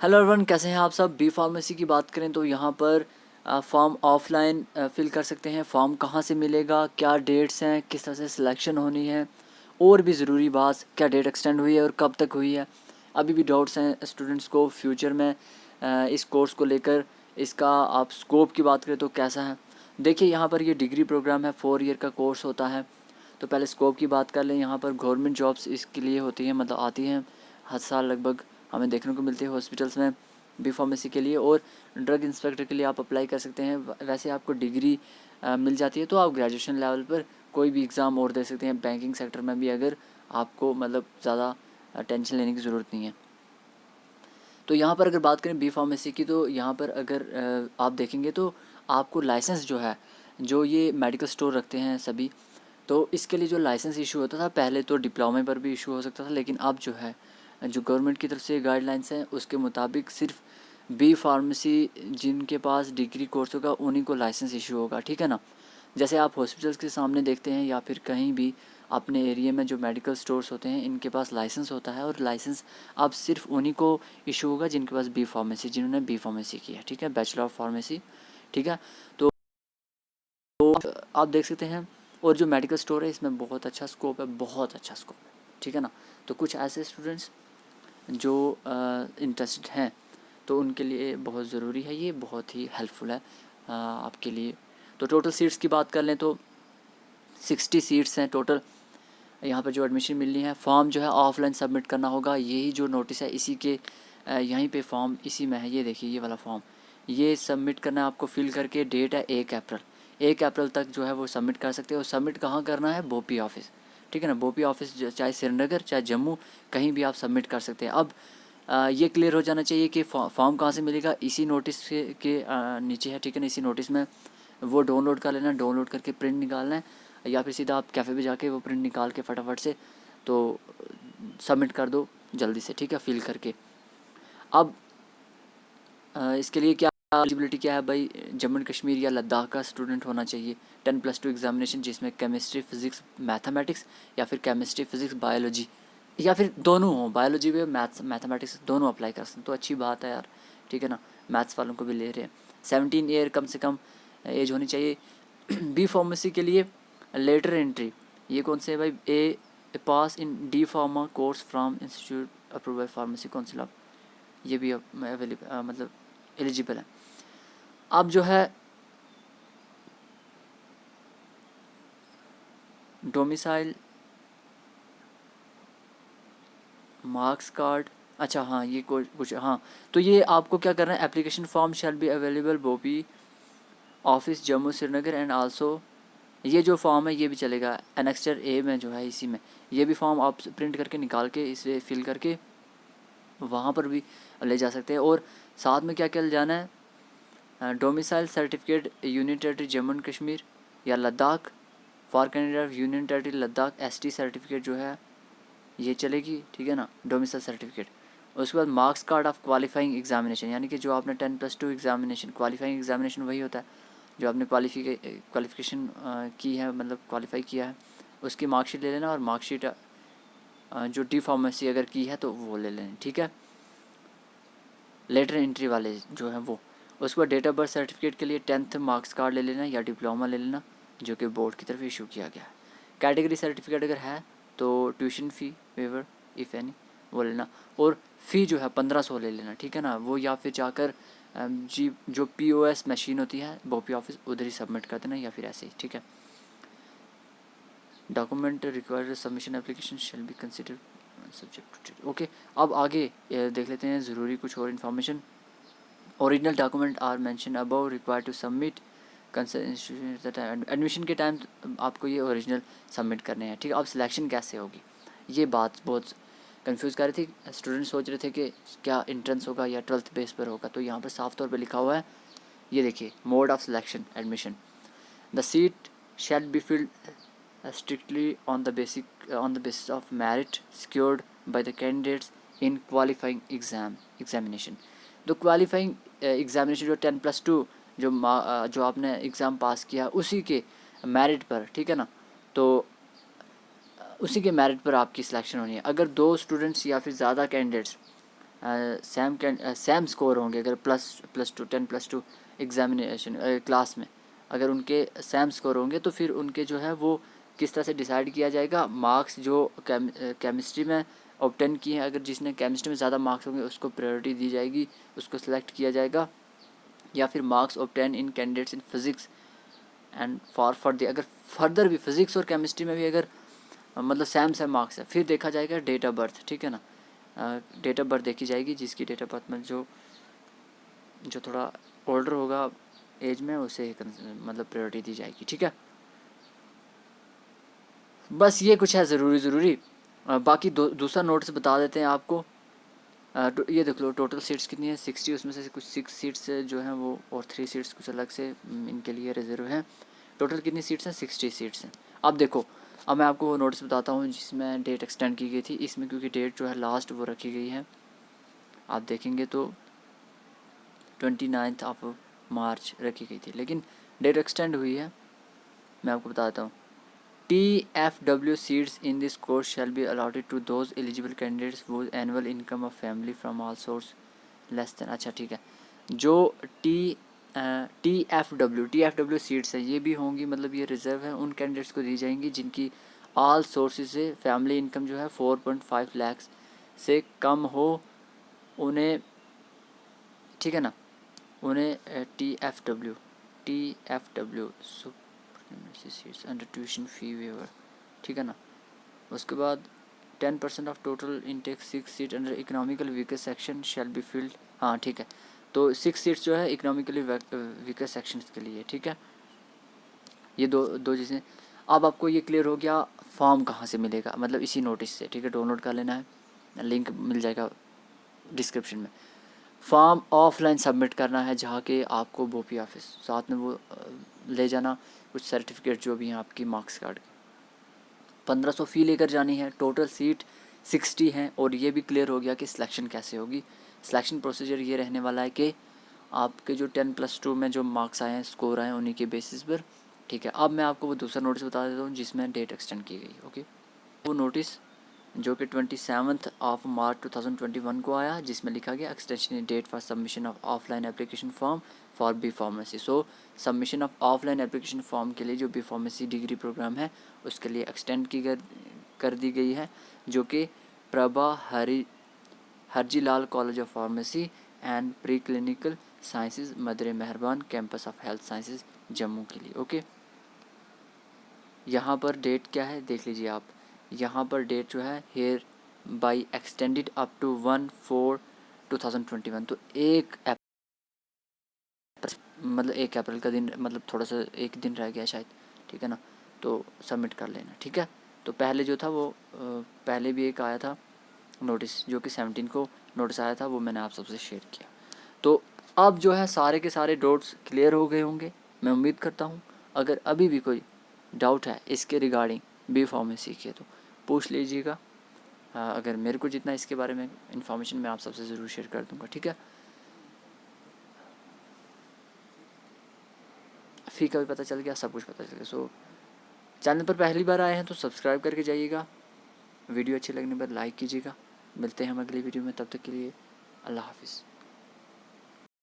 Hello everyone, कैसे हैं आप सब। बी फार्मेसी की बात करें तो यहाँ पर फॉर्म ऑफलाइन फिल कर सकते हैं। फॉर्म कहाँ से मिलेगा, क्या डेट्स हैं, किस तरह से सिलेक्शन होनी है, और भी ज़रूरी बात क्या डेट एक्सटेंड हुई है और कब तक हुई है। अभी भी डाउट्स हैं स्टूडेंट्स को फ्यूचर में इस कोर्स को लेकर। इसका आप स्कोप की बात करें तो कैसा है। देखिए यहाँ पर ये डिग्री प्रोग्राम है, 4 ईयर का कोर्स होता है। तो पहले स्कोप की बात कर लें। यहाँ पर गवर्नमेंट जॉब्स इसके लिए होती हैं, मतलब आती हैं हर साल लगभग हमें देखने को मिलती है हॉस्पिटल्स में बी फार्मेसी के लिए। और ड्रग इंस्पेक्टर के लिए आप अप्लाई कर सकते हैं। वैसे आपको डिग्री मिल जाती है तो आप ग्रेजुएशन लेवल पर कोई भी एग्ज़ाम और दे सकते हैं बैंकिंग सेक्टर में भी, अगर आपको मतलब ज़्यादा टेंशन लेने की ज़रूरत नहीं है। तो यहाँ पर अगर बात करें बी फार्मेसी की, तो यहाँ पर अगर आप देखेंगे तो आपको लाइसेंस जो है, जो ये मेडिकल स्टोर रखते हैं सभी, तो इसके लिए जो लाइसेंस इशू होता था पहले तो डिप्लोमे पर भी इशू हो सकता था, लेकिन अब जो है जो गवर्नमेंट की तरफ से गाइडलाइंस हैं उसके मुताबिक सिर्फ बी फार्मेसी जिनके पास डिग्री कोर्स होगा उन्हीं को लाइसेंस इशू होगा, ठीक है ना। जैसे आप हॉस्पिटल्स के सामने देखते हैं या फिर कहीं भी अपने एरिया में जो मेडिकल स्टोर्स होते हैं इनके पास लाइसेंस होता है, और लाइसेंस अब सिर्फ उन्हीं को इशू होगा जिनके पास बी फार्मेसी, जिन्होंने बी फार्मेसी की है, ठीक है, बैचलर ऑफ फार्मेसी, ठीक है। तो आप देख सकते हैं। और जो मेडिकल स्टोर है इसमें बहुत अच्छा स्कोप है, बहुत अच्छा स्कोप है, ठीक है ना। तो कुछ ऐसे स्टूडेंट्स जो इंटरेस्टेड हैं तो उनके लिए बहुत ज़रूरी है, ये बहुत ही हेल्पफुल है आपके लिए। तो टोटल सीट्स की बात कर लें तो 60 सीट्स हैं टोटल यहाँ पर जो एडमिशन मिलनी है। फॉर्म जो है ऑफलाइन सबमिट करना होगा, यही जो नोटिस है इसी के यहीं पे फॉर्म इसी में है, ये देखिए ये वाला फॉर्म, ये सबमिट करना है आपको फिल करके। डेट है 1 अप्रैल, 1 अप्रैल तक जो है वो सबमिट कर सकते हो। और सबमिट कहाँ करना है, बोपी ऑफिस, ठीक है ना। बोपी ऑफिस चाहे श्रीनगर चाहे जम्मू कहीं भी आप सबमिट कर सकते हैं। अब ये क्लियर हो जाना चाहिए कि फॉर्म कहाँ से मिलेगा, इसी नोटिस के नीचे है, ठीक है ना। इसी नोटिस में वो डाउनलोड कर लेना, डाउनलोड करके प्रिंट निकालना है, या फिर सीधा आप कैफ़े पे जाके वो प्रिंट निकाल के फटाफट से तो सबमिट कर दो जल्दी से, ठीक है, फिल करके। अब इसके लिए क्या एलिजिबिलिटी क्या है भाई, जम्मू एंड कश्मीर या लद्दाख का स्टूडेंट होना चाहिए। 10+2 एग्जामिनेशन जिसमें केमिस्ट्री फिजिक्स मैथमेटिक्स, या फिर केमिस्ट्री फिजिक्स बायोलॉजी, या फिर दोनों हो, बायोलॉजी भी मैथमेटिक्स दोनों अप्लाई कर सकते हैं। तो अच्छी बात है यार, ठीक है ना, मैथ्स वालों को भी ले रहे हैं। 17 ईयर कम से कम एज होनी चाहिए। बी फार्मेसी के लिए लेटर एंट्री, ये कौन से है भाई, a pass in D pharma course from institute approve by pharmacy council of, ये भी अवेलेबल मतलब एलिजिबल है। अब जो है डोमिसाइल, मार्क्स कार्ड, अच्छा हाँ ये कुछ हाँ, तो ये आपको क्या करना है, application form shall be available Bopi office Jammu Srinagar and also, ये जो फॉर्म है ये भी चलेगा एनेक्स्चर ए में जो है इसी में, ये भी फॉर्म आप प्रिंट करके निकाल के इसे फिल करके वहाँ पर भी ले जा सकते हैं। और साथ में क्या क्या ले जाना है, domicile certificate union territory Jammu and Kashmir या Ladakh, for candidate union territory Ladakh ST certificate जो है ये चलेगी, ठीक है ना, डोमिसाइल सर्टिफिकेट। उसके बाद marks card of qualifying examination, यानी कि जो आपने 10+2 एग्जामिनेशन, क्वालिफाइंग एग्जामिनेशन वही होता है जो आपने क्वालिफिकेशन की है, मतलब क्वालिफाई किया है, उसकी मार्कशीट ले लेना। और मार्कशीट जो डी फार्मेसी अगर की है तो वो ले लेना, ठीक है, लेटर एंट्री वाले जो हैं वो। उसके बाद डेट ऑफ बर्थ सर्टिफिकेट के लिए 10th मार्क्स कार्ड ले लेना या डिप्लोमा ले लेना जो कि बोर्ड की तरफ इशू किया गया है। कैटेगरी सर्टिफिकेट अगर है तो tuition fee waiver if any वो लेना। और फ़ी जो है 1500 ले लेना, ठीक है ना, वो या फिर जाकर जी जो POS मशीन होती है बोपी ऑफिस उधर ही सबमिट कर देना, या फिर ऐसे ही, ठीक है। Document required submission application shall be consider subject to, okay. अब आगे देख लेते हैं ज़रूरी कुछ और information. Original document are mention above required to submit concern admission के टाइम आपको ये ओरिजिनल सबमिट करने हैं, ठीक है। अब सिलेक्शन कैसे होगी, ये बात बहुत कंफ्यूज कर रही थी। स्टूडेंट सोच रहे थे कि क्या इंट्रेंस होगा या 12th बेस पर होगा, तो यहाँ पर साफ तौर पे लिखा हुआ है, ये देखिए, mode of selection admission, the seat shell be field strictly on the basis of merit secured by the candidates in qualifying examination। तो क्वालिफाइंग एग्जामिनेशन जो 10+2 जो आपने एग्ज़ाम पास किया उसी के मेरिट पर, ठीक है ना, तो उसी के मेरिट पर आपकी सिलेक्शन होनी है। अगर 2 स्टूडेंट्स या फिर ज़्यादा कैंडिडेट्स सेम स्कोर होंगे, अगर ++2 10+2 एग्जामिनेशन क्लास में अगर उनके सेम स्कोर होंगे तो फिर उनके जो है वो किस तरह से डिसाइड किया जाएगा, मार्क्स जो केमिस्ट्री में ऑब्टेन किए हैं, अगर जिसने केमिस्ट्री में ज़्यादा मार्क्स होंगे उसको प्रायोरिटी दी जाएगी, उसको सिलेक्ट किया जाएगा, या फिर marks obtain in candidates in physics and for the अगर फर्दर भी फिज़िक्स और केमिस्ट्री में भी अगर मतलब सेम मार्क्स है, फिर देखा जाएगा डेट ऑफ बर्थ, ठीक है ना। डेट ऑफ बर्थ देखी जाएगी, जिसकी डेट ऑफ बर्थ में जो थोड़ा ओल्डर होगा एज में उसे मतलब प्रायोरिटी दी जाएगी, ठीक है। बस ये कुछ है ज़रूरी। बाकी दूसरा नोटिस बता देते हैं आपको। ये देख लो टोटल सीट्स कितनी है, 60, उसमें से कुछ 6 सीट्स जो हैं वो और 3 सीट्स कुछ अलग से इनके लिए रिजर्व हैं। टोटल कितनी सीट्स हैं, 60 सीट्स हैं। अब देखो, अब मैं आपको वो नोटिस बताता हूँ जिसमें डेट एक्सटेंड की गई थी। इसमें क्योंकि डेट जो है लास्ट वो रखी गई है, आप देखेंगे तो 29 ऑफ मार्च रखी गई थी, लेकिन डेट एक्सटेंड हुई है। मैं आपको बता देता हूँ। TFW seats in this course shall be allotted to those eligible candidates whose annual income of family from all source less than, अच्छा ठीक है, जो TFW सीट्स है ये भी होंगी, मतलब ये रिज़र्व है, उन कैंडिडेट्स को दी जाएंगी जिनकी ऑल सोर्सेज से फैमिली इनकम जो है 4.5 लाख से कम हो, उन्हें, ठीक है ना, उन्हें TFW seats under tuition fee waiver, ठीक है ना। उसके बाद 10% of total intake 6 seat under economical weaker section shall be filled, हाँ ठीक है। तो 6 सीट्स जो है इकोनॉमिकली वीकर सेक्शंस के लिए, ठीक है। ये दो चीज़ें। अब आपको ये क्लियर हो गया फॉर्म कहाँ से मिलेगा, मतलब इसी नोटिस से, ठीक है, डाउनलोड कर लेना है, लिंक मिल जाएगा डिस्क्रिप्शन में। फॉर्म ऑफलाइन सबमिट करना है, जहाँ के आपको बोपी ऑफिस, साथ में वो ले जाना कुछ सर्टिफिकेट जो भी हैं आपकी मार्क्स कार्ड की। 1500 फ़ी लेकर जानी है। टोटल सीट 60 हैं। और ये भी क्लियर हो गया कि सिलेक्शन कैसे होगी। सिलेक्शन प्रोसीजर ये रहने वाला है कि आपके जो 10+2 में जो मार्क्स आए हैं, स्कोर आए हैं, उन्हीं के बेसिस पर, ठीक है। अब मैं आपको वो दूसरा नोटिस बता देता हूँ जिसमें डेट एक्सटेंड की गई, ओके। वो नोटिस जो कि 27 ऑफ मार्च 2021 को आया, जिसमें लिखा गया extension date for submission of offline application form for B pharmacy. So submission of offline application form के लिए जो बी फार्मेसी डिग्री प्रोग्राम है उसके लिए एक्सटेंड कर दी गई है, जो कि Prabha Harji Lal college of pharmacy and pre clinical sciences mother Mehrban campus of health sciences Jammu के लिए, ओके। यहाँ पर डेट क्या है देख लीजिए आप। यहाँ पर डेट जो है here by extended up to 1/4/2021। तो 1 अप्रैल का दिन, मतलब थोड़ा सा एक दिन रह गया शायद, ठीक है ना। तो सबमिट कर लेना, ठीक है। तो पहले जो था वो पहले भी एक आया था नोटिस, जो कि 17 को नोटिस आया था, वो मैंने आप सबसे शेयर किया। तो अब जो है सारे के सारे डाउट्स क्लियर हो गए होंगे, मैं उम्मीद करता हूँ। अगर अभी भी कोई डाउट है इसके रिगार्डिंग बी फार्मेसी के तो पूछ लीजिएगा। अगर मेरे को जितना इसके बारे में इन्फॉर्मेशन मैं आप सबसे ज़रूर शेयर कर दूँगा, ठीक है। फ़ी का भी पता चल गया, सब कुछ पता चल गया। सो चैनल पर पहली बार आए हैं तो सब्सक्राइब करके जाइएगा, वीडियो अच्छी लगने पर लाइक कीजिएगा। मिलते हैं हम अगली वीडियो में, तब तक के लिए अल्लाह हाफिज़।